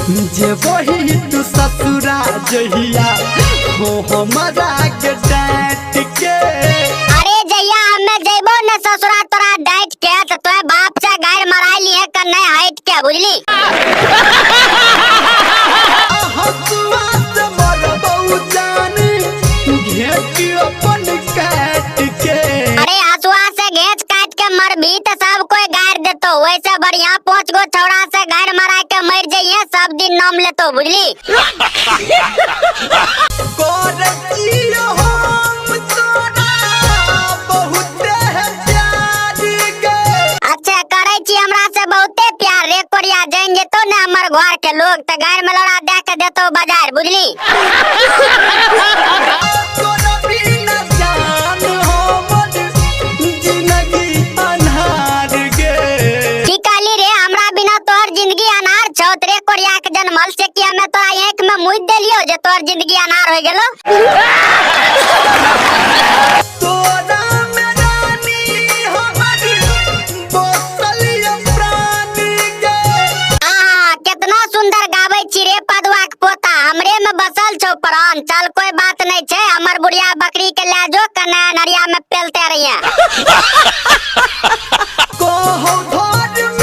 जे वही तू ससुरा जहिया हो हमारा के डांट के। अरे जहिया हमें जेबो न ससुरा तोरा डांट के तो तोए बाप से गायर मराई लिए कन्ने हट के बुझली। हसुआ से मरबौ जानी घेट अपन काट के। अरे हसुआ से घेच काट के मर भी तो सब कोई गायर देतो, वैसे बढ़िया 5 गो छौड़ा से गायर मरा के मर जाइए सब दिन नाम लेतो बुझली। करतियो हम तोरा बहुते प्यार गे। अच्छा करे छी हमरा से बहुते प्यार रे कोरिया जान जेतो न हमर घर के लोग त गायर में लड़ा दे के देतो बाजार बुझली। तोरा बिना जान हमर जिंदगी अन्हार गे। की कहली रे हमरा बिना तोहर जिंदगी अनार छौ रे कोरिया के जन्मल से कि हमें तोरा एक में मुद देलियो जे तोहर जिंदगी अनार हो गेलो। तोरा में रानी हमर बसलिया प्राण गे। कितना सुंदर गावे छी रे पदवा के पोता, हमरे में बसल छौ प्राण। चल कोई बात नहीं छे, हमर बुढ़िया बकरी के ले जो कने नरिया में पेलते रहिए। कहो धर